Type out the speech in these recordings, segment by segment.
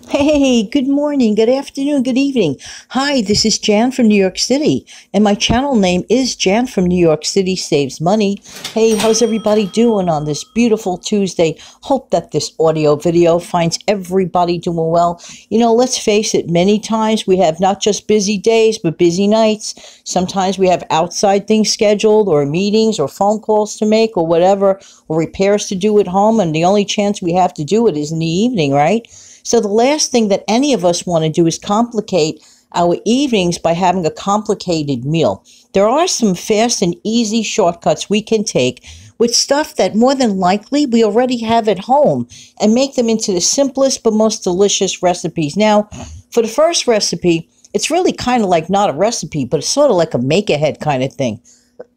Hey, good morning, good afternoon, good evening. Hi, this is Jan from New York City, and my channel name is Jan from New York City Saves Money. Hey, how's everybody doing on this beautiful Tuesday? Hope that this audio video finds everybody doing well. Let's face it, many times we have not just busy days, but busy nights. Sometimes we have outside things scheduled, or meetings, or phone calls to make, or whatever, or repairs to do at home, and the only chance we have to do it is in the evening, right? So the last thing that any of us want to do is complicate our evenings by having a complicated meal. There are some fast and easy shortcuts we can take with stuff that more than likely we already have at home and make them into the simplest but most delicious recipes. Now, for the first recipe, it's really kind of like not a recipe, but it's sort of like a make-ahead kind of thing.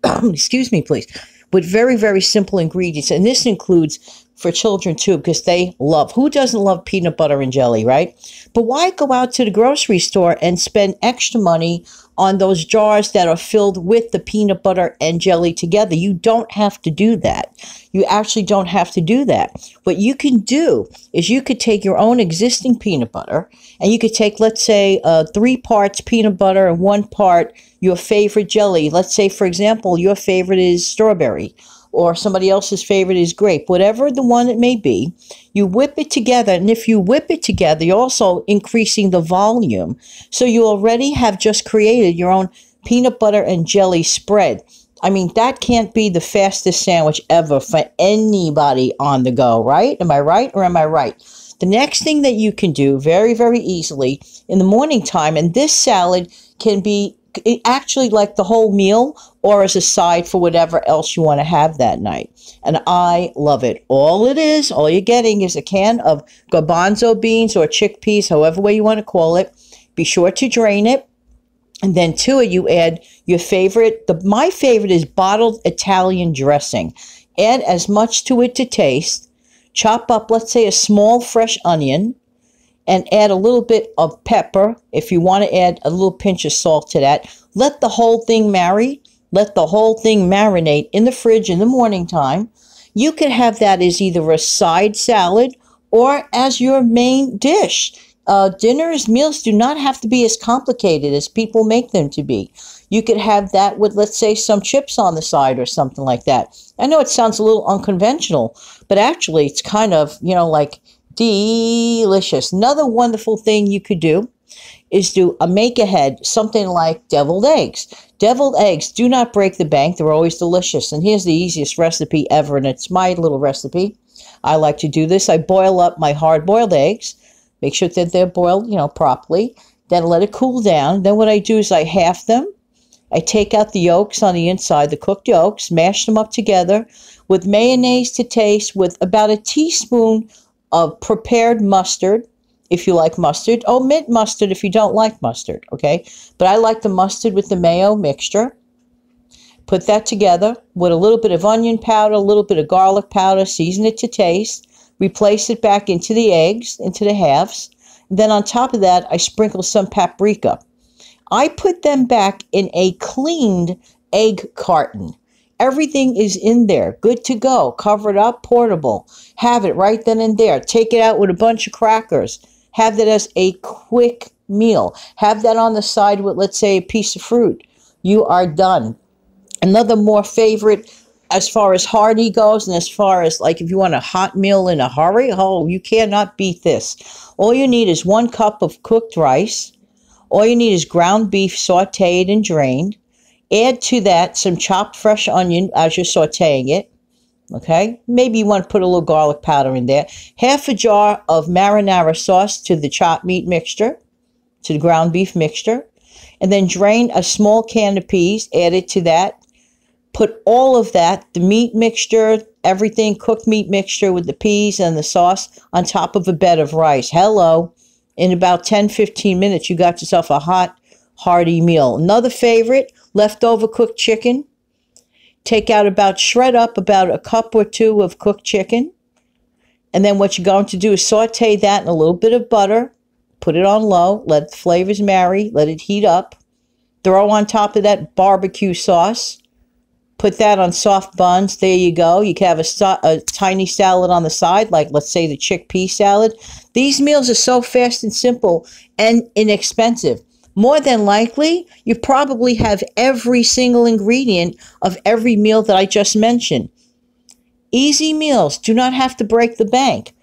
Excuse me, please. With very, very simple ingredients. And this includes for children too, because they love, who doesn't love peanut butter and jelly, right? But why go out to the grocery store and spend extra money on those jars that are filled with the peanut butter and jelly together? You don't have to do that. You actually don't have to do that. What you can do is you could take your own existing peanut butter and you could take, let's say, 3 parts peanut butter and 1 part your favorite jelly. Let's say, for example, your favorite is strawberry, or somebody else's favorite is grape, whatever the one it may be. You whip it together, and if you whip it together, you're also increasing the volume. So you already have just created your own peanut butter and jelly spread. I mean, that can't be the fastest sandwich ever for anybody on the go, right? Am I right or am I right? The next thing that you can do very, very easily in the morning time, and this salad can be actually like the whole meal or as a side for whatever else you want to have that night. And I love it. All you're getting is a can of garbanzo beans or chickpeas, however way you want to call it. Be sure to drain it. And then to it, you add your favorite. My favorite is bottled Italian dressing. Add as much to it to taste. Chop up, let's say, a small fresh onion, and add a little bit of pepper. If you want to add a little pinch of salt to that. Let the whole thing marinate. Let the whole thing marinate in the fridge in the morning time. You can have that as either a side salad or as your main dish. Dinners, meals do not have to be as complicated as people make them to be. You could have that with, let's say, some chips on the side or something like that. I know it sounds a little unconventional, but actually it's kind of, like delicious. Another wonderful thing you could do is do a make-ahead, something like deviled eggs. Deviled eggs do not break the bank. They're always delicious. And here's the easiest recipe ever, and it's my little recipe. I like to do this. I boil up my hard-boiled eggs. Make sure that they're boiled, properly. Then let it cool down. Then what I do is I half them. I take out the yolks on the inside, the cooked yolks, mash them up together with mayonnaise to taste, with about a teaspoon of prepared mustard, if you like mustard. Omit mustard if you don't like mustard, okay? But I like the mustard with the mayo mixture. Put that together with a little bit of onion powder, a little bit of garlic powder, season it to taste. Replace it back into the eggs, into the halves. Then on top of that, I sprinkle some paprika. I put them back in a cleaned egg carton. Everything is in there, good to go, covered up, portable. Have it right then and there. Take it out with a bunch of crackers. Have that as a quick meal. Have that on the side with, let's say, a piece of fruit. You are done. Another more favorite, as far as hearty goes, and as far as like if you want a hot meal in a hurry, you cannot beat this. All you need is 1 cup of cooked rice. All you need is ground beef sauteed and drained. Add to that some chopped fresh onion as you're sauteing it. Okay? Maybe you want to put a little garlic powder in there. Half a jar of marinara sauce to the chopped meat mixture, to the ground beef mixture. And then drain a small can of peas. Add it to that. Put all of that, the meat mixture, everything, cooked meat mixture with the peas and the sauce on top of a bed of rice. Hello. In about 10-15 minutes, you got yourself a hot, hearty meal. Another favorite, leftover cooked chicken. Shred up about a cup or 2 of cooked chicken. And then what you're going to do is saute that in a little bit of butter. Put it on low. Let the flavors marry. Let it heat up. Throw on top of that barbecue sauce. Put that on soft buns. There you go. You can have a tiny salad on the side, like let's say the chickpea salad. These meals are so fast and simple and inexpensive. More than likely, you probably have every single ingredient of every meal that I just mentioned. Easy meals do not have to break the bank.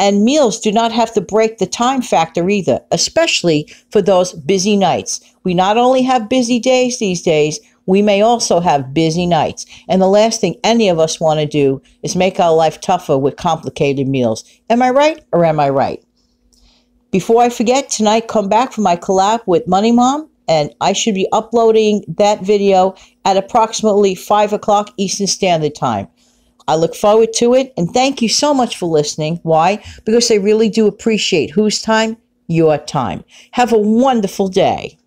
And meals do not have to break the time factor either, especially for those busy nights. We not only have busy days these days, we may also have busy nights. And the last thing any of us want to do is make our life tougher with complicated meals. Am I right or am I right? Before I forget, tonight come back for my collab with Money Mom, and I should be uploading that video at approximately 5 o'clock Eastern Standard Time. I look forward to it, and thank you so much for listening. Why? Because I really do appreciate whose time? Your time. Have a wonderful day.